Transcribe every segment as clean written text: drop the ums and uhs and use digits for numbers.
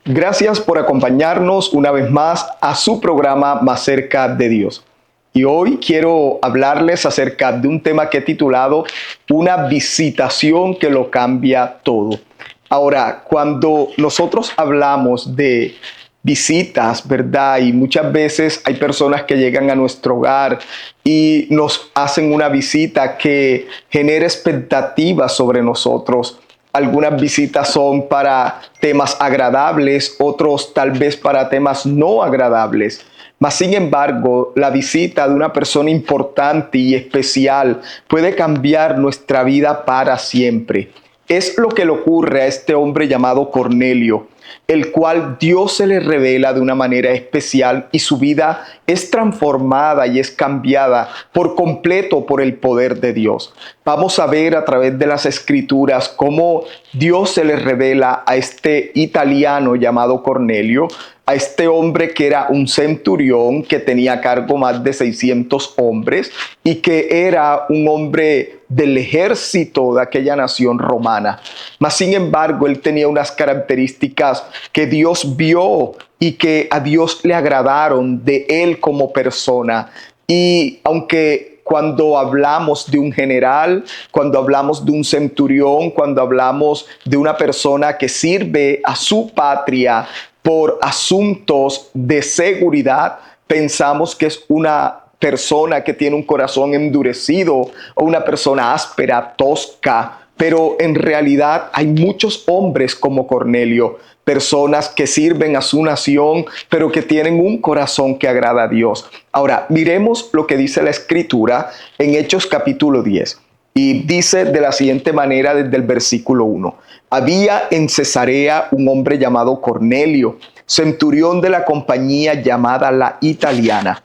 Gracias por acompañarnos una vez más a su programa Más cerca de Dios. Y hoy quiero hablarles acerca de un tema que he titulado Una visitación que lo cambia todo. Ahora, cuando nosotros hablamos de visitas, ¿verdad? Y muchas veces hay personas que llegan a nuestro hogar y nos hacen una visita que genera expectativas sobre nosotros. Algunas visitas son para temas agradables, otros tal vez para temas no agradables. Mas, sin embargo, la visita de una persona importante y especial puede cambiar nuestra vida para siempre. Es lo que le ocurre a este hombre llamado Cornelio, el cual Dios se le revela de una manera especial y su vida es transformada y es cambiada por completo por el poder de Dios. Vamos a ver a través de las escrituras cómo Dios se le revela a este italiano llamado Cornelio, a este hombre que era un centurión que tenía a cargo más de 600 hombres y que era un hombre del ejército de aquella nación romana. Mas, sin embargo, él tenía unas características que Dios vio y que a Dios le agradaron de él como persona. Y aunque cuando hablamos de un general, cuando hablamos de un centurión, cuando hablamos de una persona que sirve a su patria por asuntos de seguridad, pensamos que es una persona que tiene un corazón endurecido o una persona áspera, tosca. Pero en realidad hay muchos hombres como Cornelio, personas que sirven a su nación, pero que tienen un corazón que agrada a Dios. Ahora, miremos lo que dice la Escritura en Hechos capítulo 10. Y dice de la siguiente manera desde el versículo 1. Había en Cesarea un hombre llamado Cornelio, centurión de la compañía llamada la Italiana,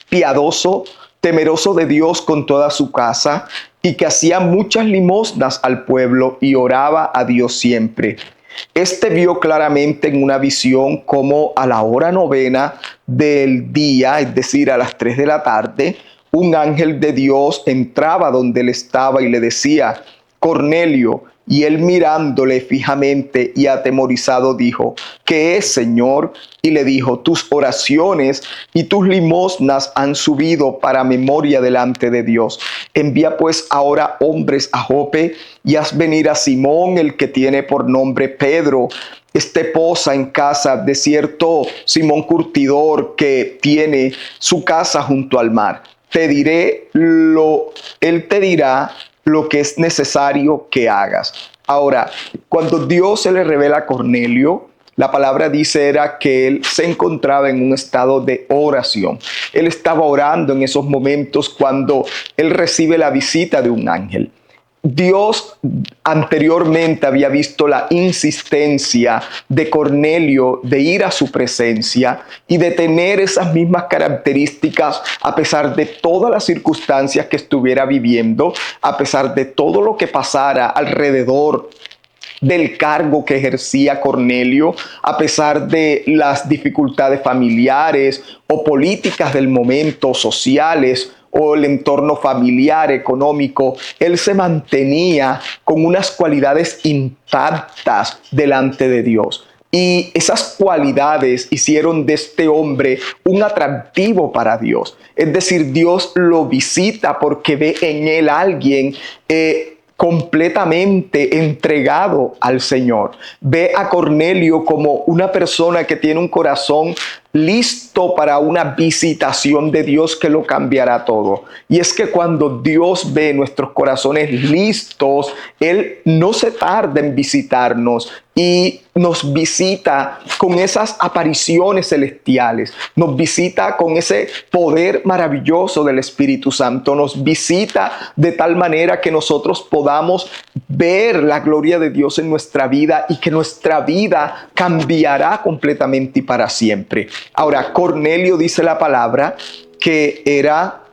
piadoso, temeroso de Dios con toda su casa, y que hacía muchas limosnas al pueblo y oraba a Dios siempre. Este vio claramente en una visión como a la hora novena del día, es decir, a las 3 de la tarde, un ángel de Dios entraba donde él estaba y le decía: Cornelio. Y él, mirándole fijamente y atemorizado, dijo: ¿Qué es, Señor? Y le dijo: tus oraciones y tus limosnas han subido para memoria delante de Dios. Envía pues ahora hombres a Jope y haz venir a Simón, el que tiene por nombre Pedro. Este posa en casa de cierto Simón curtidor que tiene su casa junto al mar. Él te dirá lo que es necesario que hagas. Ahora, cuando Dios se le revela a Cornelio, la palabra dice era que él se encontraba en un estado de oración. Él estaba orando en esos momentos cuando él recibe la visita de un ángel. Dios anteriormente había visto la insistencia de Cornelio de ir a su presencia y de tener esas mismas características a pesar de todas las circunstancias que estuviera viviendo, a pesar de todo lo que pasara alrededor del cargo que ejercía Cornelio, a pesar de las dificultades familiares o políticas del momento, sociales, o el entorno familiar, económico. Él se mantenía con unas cualidades intactas delante de Dios. Y esas cualidades hicieron de este hombre un atractivo para Dios. Es decir, Dios lo visita porque ve en él a alguien completamente entregado al Señor. Ve a Cornelio como una persona que tiene un corazón listo para una visitación de Dios que lo cambiará todo. Y es que cuando Dios ve nuestros corazones listos, Él no se tarda en visitarnos y nos visita con esas apariciones celestiales, nos visita con ese poder maravilloso del Espíritu Santo, nos visita de tal manera que nosotros podamos ver la gloria de Dios en nuestra vida y que nuestra vida cambiará completamente y para siempre. Ahora, Cornelio, dice la palabra, que era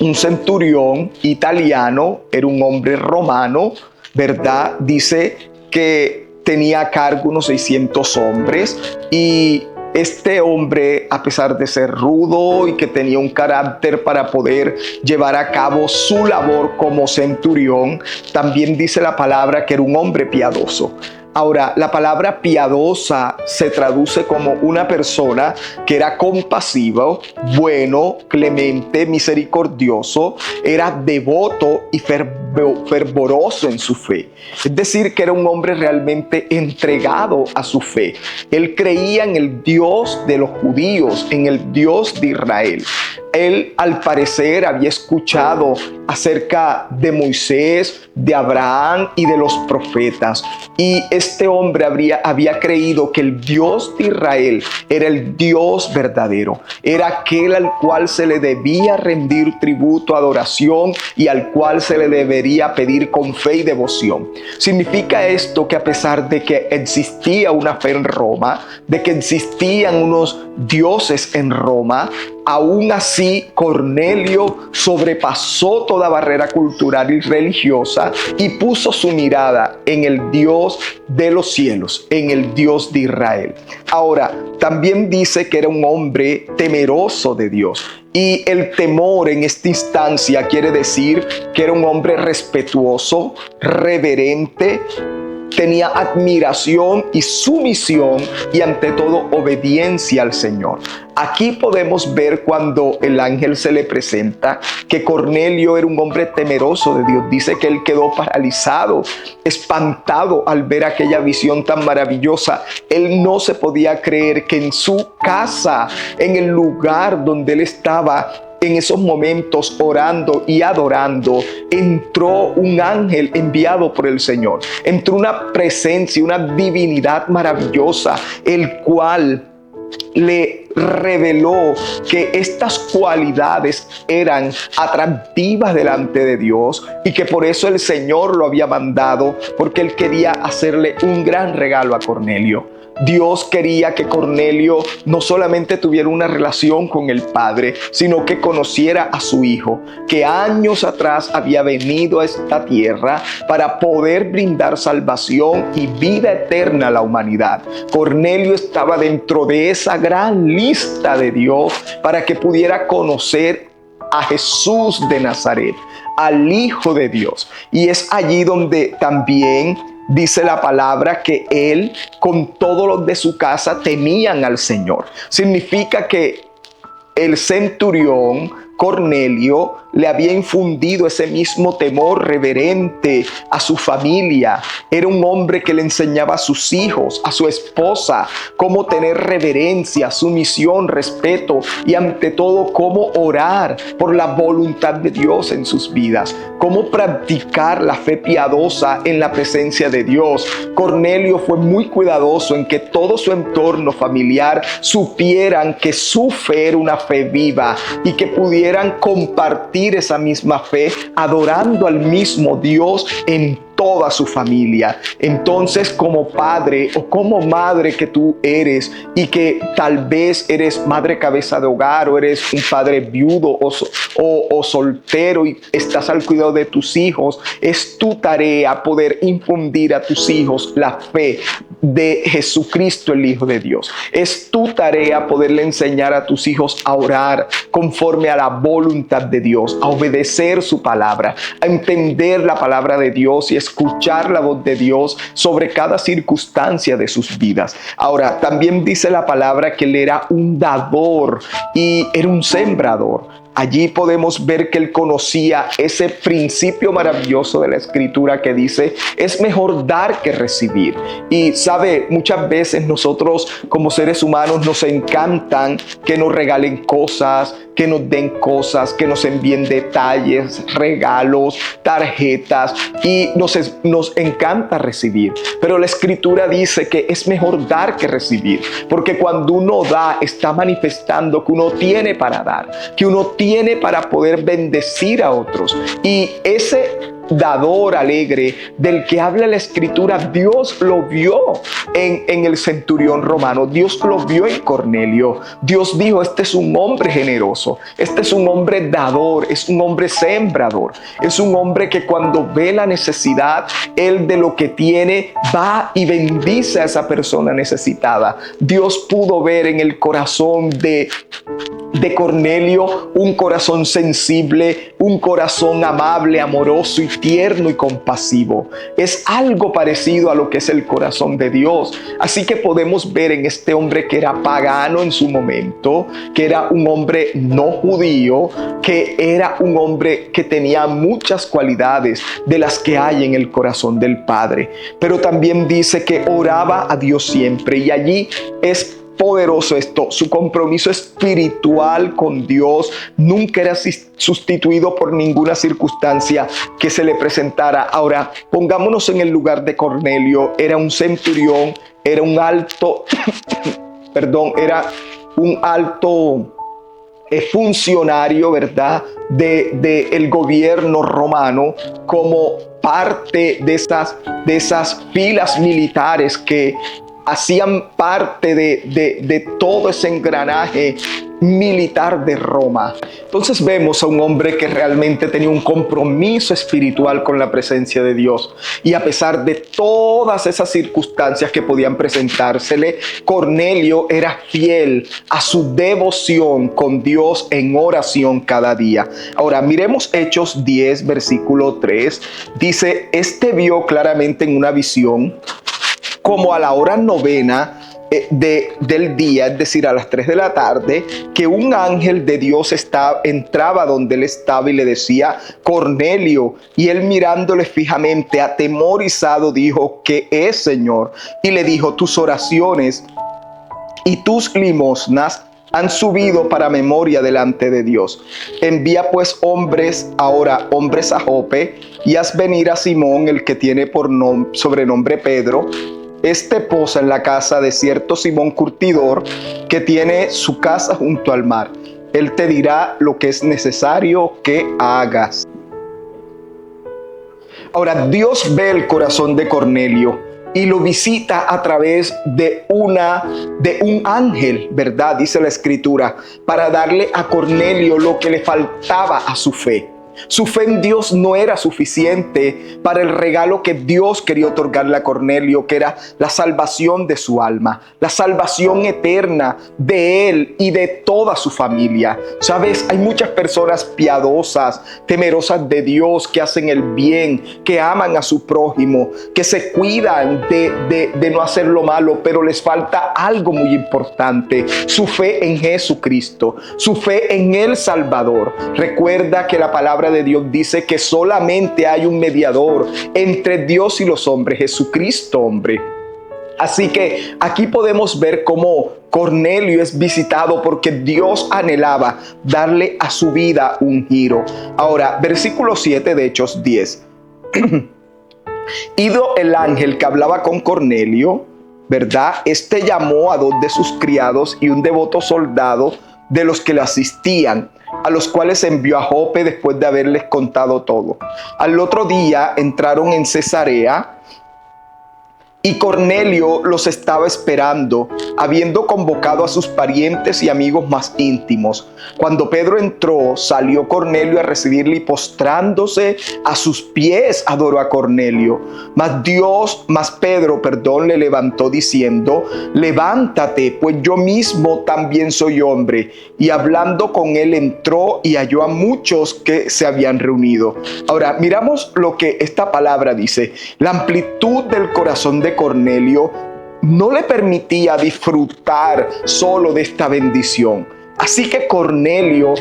un centurión italiano, era un hombre romano, ¿verdad? Dice que tenía a cargo unos 600 hombres y este hombre a pesar de ser rudo y que tenía un carácter para poder llevar a cabo su labor como centurión, también dice la palabra que era un hombre piadoso. Ahora, la palabra piadosa se traduce como una persona que era compasivo, bueno, clemente, misericordioso, era devoto y fervoroso en su fe. Es decir, que era un hombre realmente entregado a su fe. Él creía en el Dios de los judíos, en el Dios de Israel. Él, al parecer, había escuchado acerca de Moisés, de Abraham y de los profetas. Y este hombre había creído que el Dios de Israel era el Dios verdadero. Era aquel al cual se le debía rendir tributo, adoración y al cual se le debería pedir con fe y devoción. Significa esto que a pesar de que existía una fe en Roma, de que existían unos dioses en Roma, aún así Cornelio sobrepasó toda barrera cultural y religiosa y puso su mirada en el Dios de los cielos, en el Dios de Israel. Ahora, también dice que era un hombre temeroso de Dios. Y el temor en esta instancia quiere decir que era un hombre respetuoso, reverente, tenía admiración y sumisión y ante todo obediencia al Señor. Aquí podemos ver cuando el ángel se le presenta que Cornelio era un hombre temeroso de Dios. Dice que él quedó paralizado, espantado al ver aquella visión tan maravillosa. Él no se podía creer que en su casa, en el lugar donde él estaba, en esos momentos orando y adorando, entró un ángel enviado por el Señor. Entró una presencia, una divinidad maravillosa, el cual le reveló que estas cualidades eran atractivas delante de Dios y que por eso el Señor lo había mandado, porque él quería hacerle un gran regalo a Cornelio. Dios quería que Cornelio no solamente tuviera una relación con el Padre, sino que conociera a su Hijo, que años atrás había venido a esta tierra para poder brindar salvación y vida eterna a la humanidad. Cornelio estaba dentro de esa gran lista de Dios para que pudiera conocer a Jesús de Nazaret, al Hijo de Dios. Y es allí donde también dice la palabra que él con todos los de su casa temían al Señor. Significa que el centurión Cornelio le había infundido ese mismo temor reverente a su familia. Era un hombre que le enseñaba a sus hijos, a su esposa, cómo tener reverencia, sumisión, respeto y ante todo cómo orar por la voluntad de Dios en sus vidas, cómo practicar la fe piadosa en la presencia de Dios. Cornelio fue muy cuidadoso en que todo su entorno familiar supieran que su fe era una fe viva y que pudieran compartir esa misma fe adorando al mismo Dios en toda su familia. Entonces, como padre o como madre que tú eres y que tal vez eres madre cabeza de hogar o eres un padre viudo o soltero y estás al cuidado de tus hijos, es tu tarea poder infundir a tus hijos la fe de Jesucristo, el Hijo de Dios. Es tu tarea poderle enseñar a tus hijos a orar conforme a la voluntad de Dios, a obedecer su palabra, a entender la palabra de Dios y escuchar la voz de Dios sobre cada circunstancia de sus vidas. Ahora, también dice la palabra que él era un dador y era un sembrador. Allí podemos ver que él conocía ese principio maravilloso de la Escritura que dice, es mejor dar que recibir. Y sabe, muchas veces nosotros como seres humanos nos encantan que nos regalen cosas, que nos den cosas, que nos envíen detalles, regalos, tarjetas y nos encanta recibir. Pero la Escritura dice que es mejor dar que recibir, porque cuando uno da está manifestando que uno tiene para dar, que uno tiene para poder bendecir a otros. Y ese dador alegre del que habla la Escritura, Dios lo vio en el centurión romano, Dios lo vio en Cornelio. Dios dijo, este es un hombre generoso, este es un hombre dador, es un hombre sembrador, es un hombre que cuando ve la necesidad, él de lo que tiene va y bendice a esa persona necesitada. Dios pudo ver en el corazón de Cornelio un corazón sensible, un corazón amable, amoroso y tierno y compasivo. Es algo parecido a lo que es el corazón de Dios. Así que podemos ver en este hombre que era pagano en su momento, que era un hombre no judío, que era un hombre que tenía muchas cualidades de las que hay en el corazón del Padre. Pero también dice que oraba a Dios siempre, y allí es poderoso esto, su compromiso espiritual con Dios nunca era sustituido por ninguna circunstancia que se le presentara. Ahora, pongámonos en el lugar de Cornelio. Era un centurión, era un alto, era un alto funcionario, ¿verdad?, de el gobierno romano, como parte de esas filas militares que hacían parte de todo ese engranaje militar de Roma. Entonces vemos a un hombre que realmente tenía un compromiso espiritual con la presencia de Dios, y a pesar de todas esas circunstancias que podían presentársele, Cornelio era fiel a su devoción con Dios en oración cada día. Ahora miremos Hechos 10, versículo 3. Dice, este vio claramente en una visión, como a la hora novena del día, es decir, a las 3 de la tarde, que un ángel de Dios entraba donde él estaba y le decía, Cornelio. Y él, mirándole fijamente, atemorizado, dijo, ¿qué es, Señor? Y le dijo, tus oraciones y tus limosnas han subido para memoria delante de Dios. Envía pues hombres a Jope, y haz venir a Simón, el que tiene por sobrenombre Pedro. Este posa en la casa de cierto Simón curtidor, que tiene su casa junto al mar. Él te dirá lo que es necesario que hagas. Ahora, Dios ve el corazón de Cornelio y lo visita a través de un ángel, ¿verdad? Dice la Escritura, para darle a Cornelio lo que le faltaba a su fe. Su fe en Dios no era suficiente para el regalo que Dios quería otorgarle a Cornelio, que era la salvación de su alma, la salvación eterna de él y de toda su familia. Sabes, hay muchas personas piadosas, temerosas de Dios, que hacen el bien, que aman a su prójimo, que se cuidan de no hacer lo malo, pero les falta algo muy importante: su fe en Jesucristo, su fe en el Salvador. Recuerda que la palabra de Dios dice que solamente hay un mediador entre Dios y los hombres, Jesucristo hombre. Así que aquí podemos ver cómo Cornelio es visitado porque Dios anhelaba darle a su vida un giro. Ahora, versículo 7 de Hechos 10. Ido el ángel que hablaba con Cornelio, ¿verdad? Este llamó a 2 de sus criados y un devoto soldado de los que le asistían, a los cuales envió a Jope después de haberles contado todo. Al otro día entraron en Cesarea, y Cornelio los estaba esperando, habiendo convocado a sus parientes y amigos más íntimos. Cuando Pedro entró, salió Cornelio a recibirle, y postrándose a sus pies adoró a Cornelio. Mas Pedro le levantó diciendo, levántate, pues yo mismo también soy hombre. Y hablando con él, entró y halló a muchos que se habían reunido. Ahora miramos lo que esta palabra dice. La amplitud del corazón de Cornelio no le permitía disfrutar solo de esta bendición. Así que Cornelio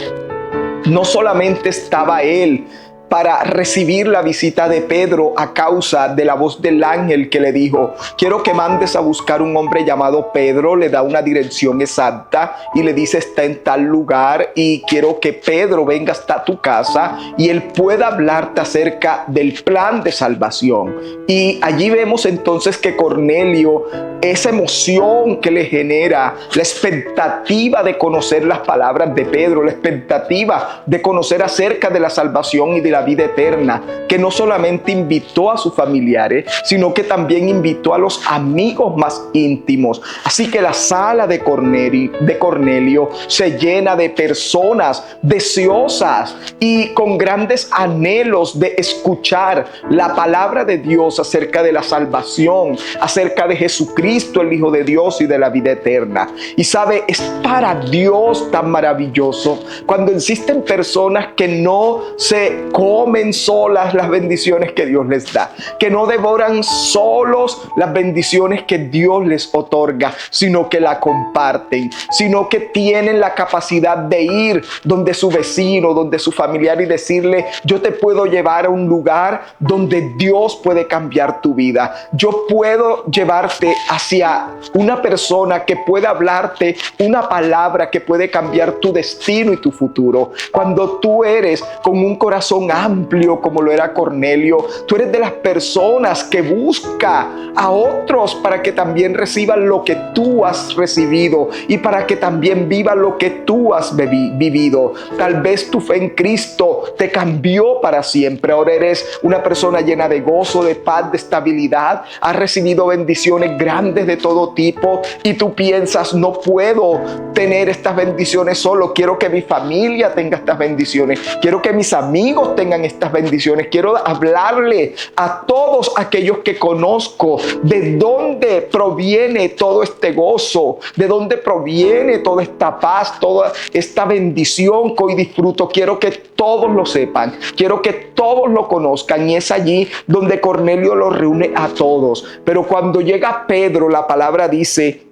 no solamente estaba él para recibir la visita de Pedro a causa de la voz del ángel que le dijo, quiero que mandes a buscar un hombre llamado Pedro. Le da una dirección exacta y le dice, está en tal lugar, y quiero que Pedro venga hasta tu casa y él pueda hablarte acerca del plan de salvación. Y allí vemos entonces que Cornelio, esa emoción que le genera, la expectativa de conocer las palabras de Pedro, la expectativa de conocer acerca de la salvación y de la la vida eterna, que no solamente invitó a sus familiares, sino que también invitó a los amigos más íntimos. Así que la sala de Cornelio se llena de personas deseosas y con grandes anhelos de escuchar la palabra de Dios acerca de la salvación, acerca de Jesucristo, el Hijo de Dios, y de la vida eterna. Y sabe, es para Dios tan maravilloso cuando existen personas que no se comen solas las bendiciones que Dios les da, que no devoran solos las bendiciones que Dios les otorga, sino que la comparten, sino que tienen la capacidad de ir donde su vecino, donde su familiar, y decirle: yo te puedo llevar a un lugar donde Dios puede cambiar tu vida. Yo puedo llevarte hacia una persona que pueda hablarte una palabra que puede cambiar tu destino y tu futuro. Cuando tú eres con un corazón amplio como lo era Cornelio, tú eres de las personas que busca a otros para que también reciban lo que tú has recibido y para que también vivan lo que tú has vivido. Tal vez tu fe en Cristo te cambió para siempre. Ahora eres una persona llena de gozo, de paz, de estabilidad. Has recibido bendiciones grandes de todo tipo y tú piensas: no puedo tener estas bendiciones solo. Quiero que mi familia tenga estas bendiciones. Quiero que mis amigos tengan estas bendiciones. Quiero hablarle a todos aquellos que conozco de dónde proviene todo este gozo, de dónde proviene toda esta paz, toda esta bendición que hoy disfruto. Quiero que todos lo sepan, quiero que todos lo conozcan. Y es allí donde Cornelio los reúne a todos. Pero cuando llega Pedro, la palabra dice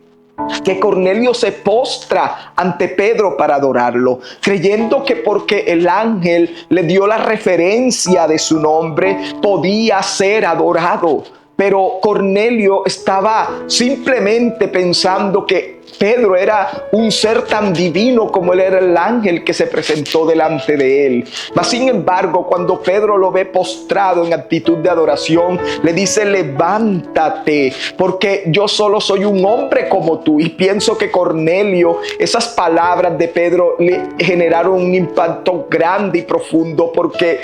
que Cornelio se postra ante Pedro para adorarlo, creyendo que porque el ángel le dio la referencia de su nombre, podía ser adorado. Pero Cornelio estaba simplemente pensando que Pedro era un ser tan divino como él era el ángel que se presentó delante de él. Mas sin embargo, cuando Pedro lo ve postrado en actitud de adoración, le dice: levántate, porque yo solo soy un hombre como tú. Y pienso que Cornelio, esas palabras de Pedro le generaron un impacto grande y profundo, porque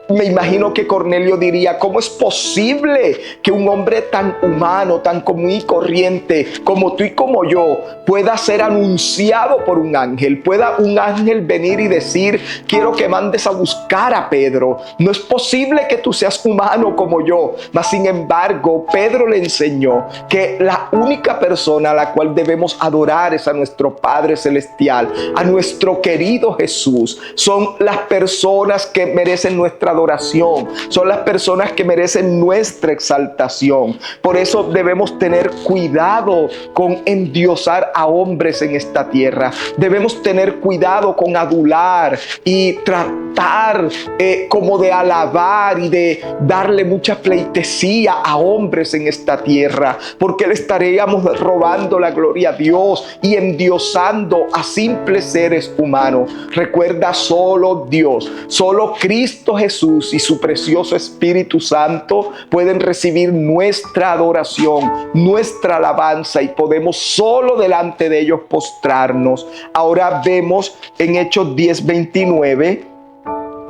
me imagino que Cornelio diría: ¿cómo es posible que un hombre tan humano, tan común y corriente como tú y como yo pueda ser anunciado por un ángel? Pueda un ángel venir y decir: quiero que mandes a buscar a Pedro. No es posible que tú seas humano como yo. Mas sin embargo, Pedro le enseñó que la única persona a la cual debemos adorar es a nuestro Padre Celestial, a nuestro querido Jesús. Son las personas que merecen nuestra adoración, son las personas que merecen nuestra exaltación. Por eso debemos tener cuidado con endiosar a hombres en esta tierra. Debemos tener cuidado con adular y tratar como de alabar y de darle mucha pleitesía a hombres en esta tierra, porque le estaríamos robando la gloria a Dios y endiosando a simples seres humanos. Recuerda, solo Dios, solo Cristo Jesús y su precioso Espíritu Santo pueden recibir nuestra adoración, nuestra alabanza, y podemos solo delante de ellos postrarnos. Ahora vemos en Hechos 10:29,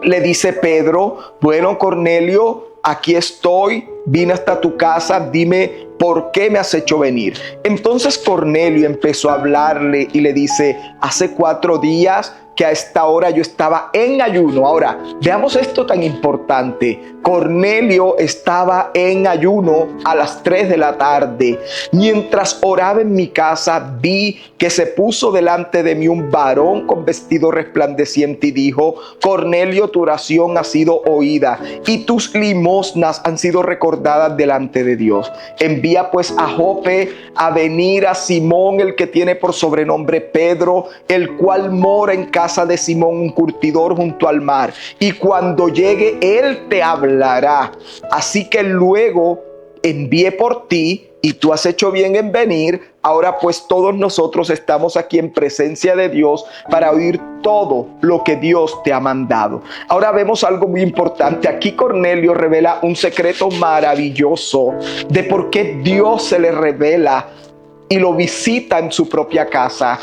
le dice Pedro: bueno, Cornelio, aquí estoy, vine hasta tu casa, dime ¿por qué me has hecho venir? Entonces Cornelio empezó a hablarle y le dice: hace 4 días que a esta hora yo estaba en ayuno. Ahora, veamos esto tan importante. Cornelio estaba en ayuno a las 3 de la tarde. Mientras oraba en mi casa, vi que se puso delante de mí un varón con vestido resplandeciente y dijo: Cornelio, tu oración ha sido oída y tus limosnas han sido recordadas delante de Dios. Envía pues a Jope a venir a Simón, el que tiene por sobrenombre Pedro, el cual mora en casa de Simón, un curtidor junto al mar, y cuando llegue él te hablará. Así que luego envié por ti y tú has hecho bien en venir. Ahora pues todos nosotros estamos aquí en presencia de Dios para oír todo lo que Dios te ha mandado. Ahora vemos algo muy importante. Aquí Cornelio revela un secreto maravilloso de por qué Dios se le revela y lo visita en su propia casa.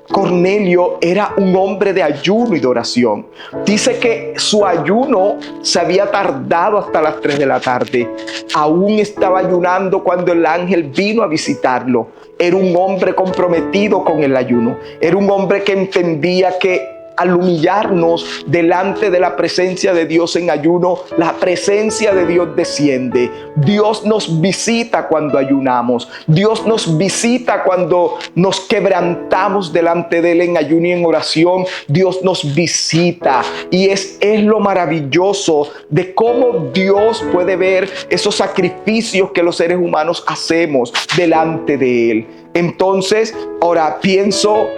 Cornelio era un hombre de ayuno y de oración. Dice que su ayuno se había tardado hasta las 3 de la tarde. Aún estaba ayunando cuando el ángel vino a visitarlo. Era un hombre comprometido con el ayuno. Era un hombre que entendía que al humillarnos delante de la presencia de Dios en ayuno, la presencia de Dios desciende. Dios nos visita cuando ayunamos. Dios nos visita cuando nos quebrantamos delante de Él en ayuno y en oración. Dios nos visita. Y es lo maravilloso de cómo Dios puede ver esos sacrificios que los seres humanos hacemos delante de Él. Entonces, ahora pienso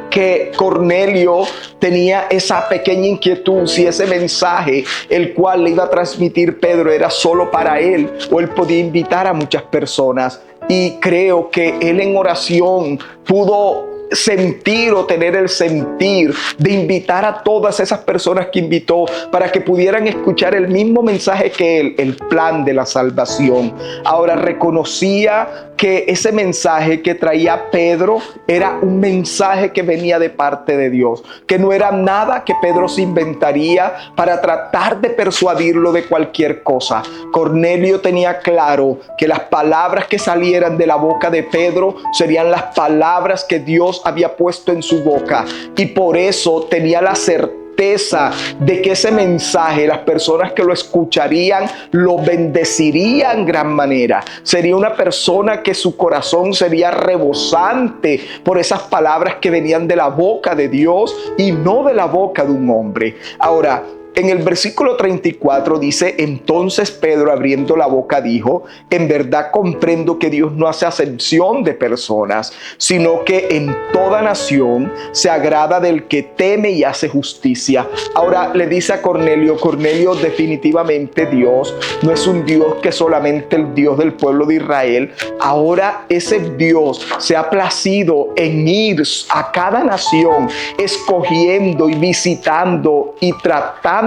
que Cornelio tenía esa pequeña inquietud si ese mensaje el cual le iba a transmitir Pedro era solo para él o él podía invitar a muchas personas. Y creo que él en oración pudo sentir o tener el sentir de invitar a todas esas personas que invitó para que pudieran escuchar el mismo mensaje que él, el plan de la salvación. Ahora reconocía que ese mensaje que traía Pedro era un mensaje que venía de parte de Dios, que no era nada que Pedro se inventaría para tratar de persuadirlo de cualquier cosa. Cornelio tenía claro que las palabras que salieran de la boca de Pedro serían las palabras que Dios había puesto en su boca, y por eso tenía la certeza de que ese mensaje, las personas que lo escucharían, lo bendecirían en gran manera. Sería una persona que su corazón sería rebosante por esas palabras que venían de la boca de Dios y no de la boca de un hombre. Ahora, en el versículo 34 dice: entonces Pedro, abriendo la boca, dijo: en verdad comprendo que Dios no hace acepción de personas, sino que en toda nación se agrada del que teme y hace justicia. Ahora le dice a Cornelio: Cornelio, definitivamente Dios no es un Dios que solamente el Dios del pueblo de Israel. Ahora ese Dios se ha placido en ir a cada nación, escogiendo y visitando y tratando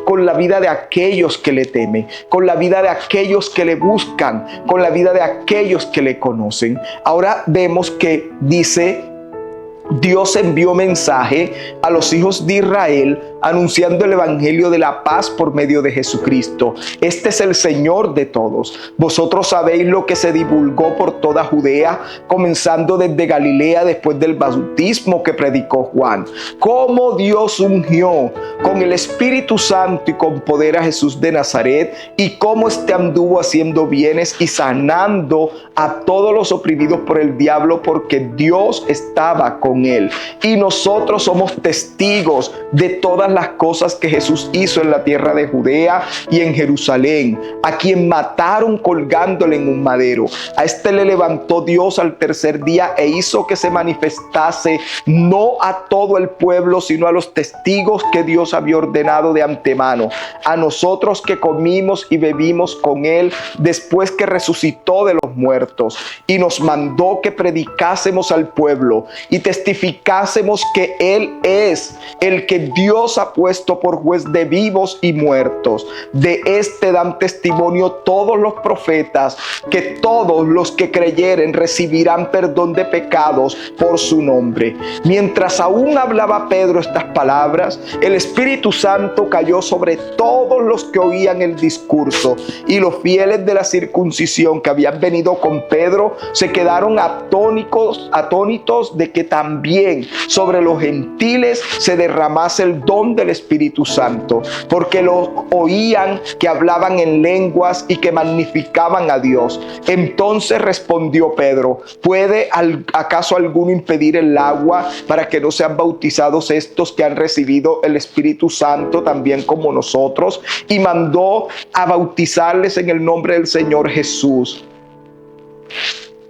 con la vida de aquellos que le temen, con la vida de aquellos que le buscan, con la vida de aquellos que le conocen. Ahora vemos que dice: Dios envió mensaje a los hijos de Israel anunciando el evangelio de la paz por medio de Jesucristo. Este es el Señor de todos. Vosotros sabéis lo que se divulgó por toda Judea, comenzando desde Galilea después del bautismo que predicó Juan. Cómo Dios ungió con el Espíritu Santo y con poder a Jesús de Nazaret, y cómo éste anduvo haciendo bienes y sanando a todos los oprimidos por el diablo, porque Dios estaba con él. Y nosotros somos testigos de todas las cosas que Jesús hizo en la tierra de Judea y en Jerusalén, a quien mataron colgándole en un madero. A este le levantó Dios al tercer día e hizo que se manifestase no a todo el pueblo, sino a los testigos que Dios había ordenado de antemano, a nosotros que comimos y bebimos con él después que resucitó de los muertos, y nos mandó que predicásemos al pueblo y testificásemos que él es el que Dios ha puesto por juez de vivos y muertos. De este dan testimonio todos los profetas, que todos los que creyeren recibirán perdón de pecados por su nombre. Mientras aún hablaba Pedro estas palabras, el Espíritu Santo cayó sobre todos los que oían el discurso, y los fieles de la circuncisión que habían venido con Pedro se quedaron atónitos de que también sobre los gentiles se derramase el don del Espíritu Santo, porque los oían que hablaban en lenguas y que magnificaban a Dios. Entonces respondió Pedro: ¿puede acaso alguno impedir el agua para que no sean bautizados estos que han recibido el Espíritu Santo también como nosotros? Y mandó a bautizarles en el nombre del Señor Jesús.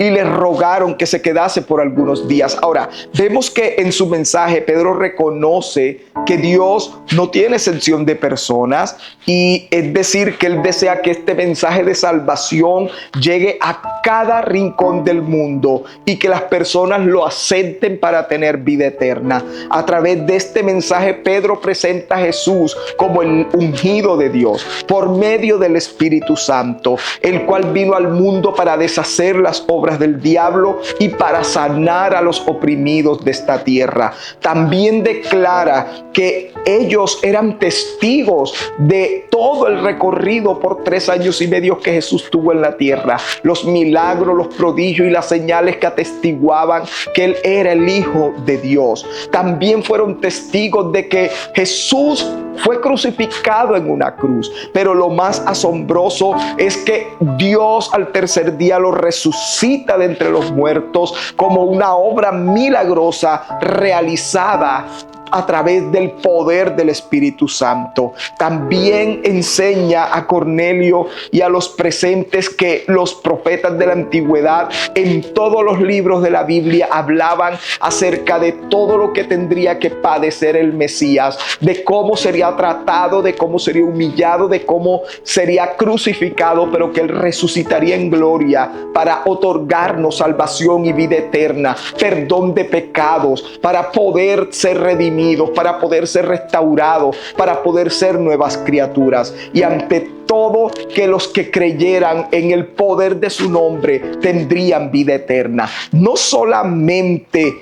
Y les rogaron que se quedase por algunos días. Ahora, vemos que en su mensaje Pedro reconoce que Dios no tiene excepción de personas, y es decir, que él desea que este mensaje de salvación llegue a cada rincón del mundo y que las personas lo acepten para tener vida eterna. A través de este mensaje, Pedro presenta a Jesús como el ungido de Dios por medio del Espíritu Santo, el cual vino al mundo para deshacer las obras obras del diablo y para sanar a los oprimidos de esta tierra. También declara que ellos eran testigos de todo el recorrido por 3 años y medio que Jesús tuvo en la tierra, los milagros, los prodigios y las señales que atestiguaban que Él era el Hijo de Dios. También fueron testigos de que Jesús fue crucificado en una cruz, pero lo más asombroso es que Dios al tercer día lo resucita de entre los muertos como una obra milagrosa realizada a través del poder del Espíritu Santo. También enseña a Cornelio y a los presentes que los profetas de la antigüedad en todos los libros de la Biblia hablaban acerca de todo lo que tendría que padecer el Mesías, de cómo sería tratado, de cómo sería humillado, de cómo sería crucificado, pero que Él resucitaría en gloria para otorgarnos salvación y vida eterna, perdón de pecados, para poder ser redimidos, para poder ser restaurados, para poder ser nuevas criaturas. Y ante todo, que los que creyeran en el poder de su nombre tendrían vida eterna. No solamente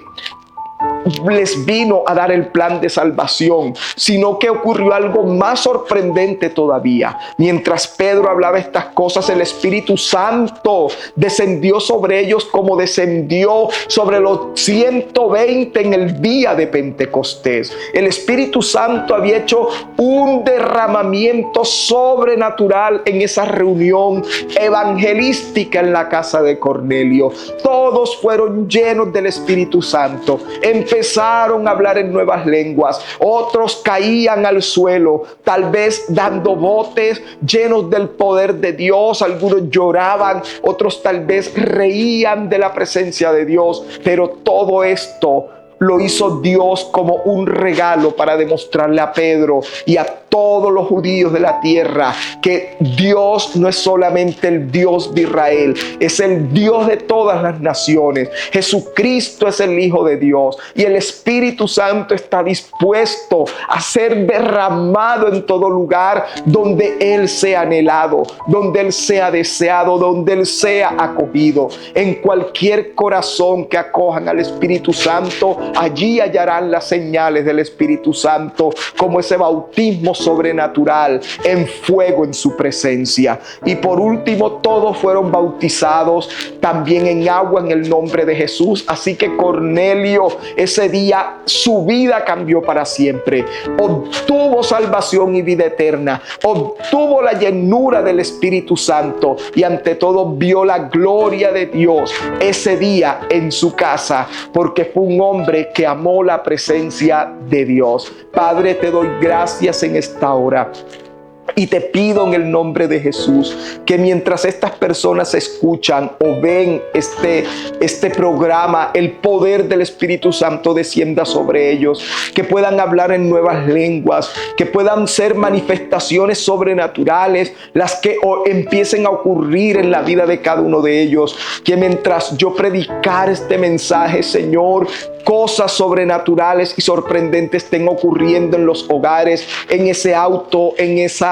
les vino a dar el plan de salvación, sino que ocurrió algo más sorprendente todavía. Mientras Pedro hablaba estas cosas, el Espíritu Santo descendió sobre ellos como descendió sobre los 120 en el día de Pentecostés. El Espíritu Santo había hecho un derramamiento sobrenatural en esa reunión evangelística en la casa de Cornelio. Todos fueron llenos del Espíritu Santo. Empezaron a hablar en nuevas lenguas. Otros caían al suelo, tal vez dando botes llenos del poder de Dios. Algunos lloraban, otros tal vez reían de la presencia de Dios. Pero todo esto lo hizo Dios como un regalo para demostrarle a Pedro y a todos los judíos de la tierra que Dios no es solamente el Dios de Israel, es el Dios de todas las naciones. Jesucristo es el Hijo de Dios y el Espíritu Santo está dispuesto a ser derramado en todo lugar donde Él sea anhelado, donde Él sea deseado, donde Él sea acogido. En cualquier corazón que acojan al Espíritu Santo, allí hallarán las señales del Espíritu Santo, como ese bautismo sobrenatural en fuego en su presencia. Y por último, todos fueron bautizados también en agua en el nombre de Jesús. Así que Cornelio, ese día su vida cambió para siempre. Obtuvo salvación y vida eterna. Obtuvo la llenura del Espíritu Santo y ante todo vio la gloria de Dios ese día en su casa, porque fue un hombre que amó la presencia de Dios. Padre, te doy gracias en esta hora. Y te pido en el nombre de Jesús que mientras estas personas escuchan o ven este programa, el poder del Espíritu Santo descienda sobre ellos, que puedan hablar en nuevas lenguas, que puedan ser manifestaciones sobrenaturales las que empiecen a ocurrir en la vida de cada uno de ellos, que mientras yo predicar este mensaje, Señor, cosas sobrenaturales y sorprendentes estén ocurriendo en los hogares, en ese auto, en ese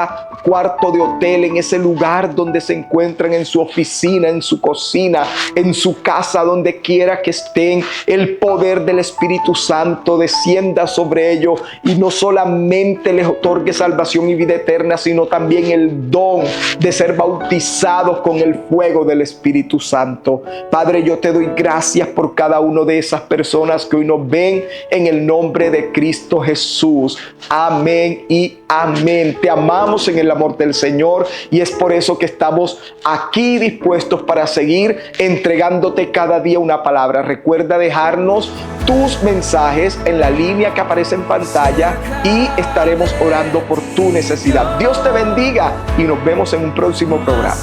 cuarto de hotel, en ese lugar donde se encuentran, en su oficina, en su cocina, en su casa, donde quiera que estén. El poder del Espíritu Santo descienda sobre ellos y no solamente les otorgue salvación y vida eterna, sino también el don de ser bautizados con el fuego del Espíritu Santo. Padre, yo te doy gracias por cada una de esas personas que hoy nos ven en el nombre de Cristo Jesús. Amén y amén. Te amamos en el amor del Señor y es por eso que estamos aquí dispuestos para seguir entregándote cada día una palabra. Recuerda dejarnos tus mensajes en la línea que aparece en pantalla y estaremos orando por tu necesidad. Dios te bendiga y nos vemos en un próximo programa.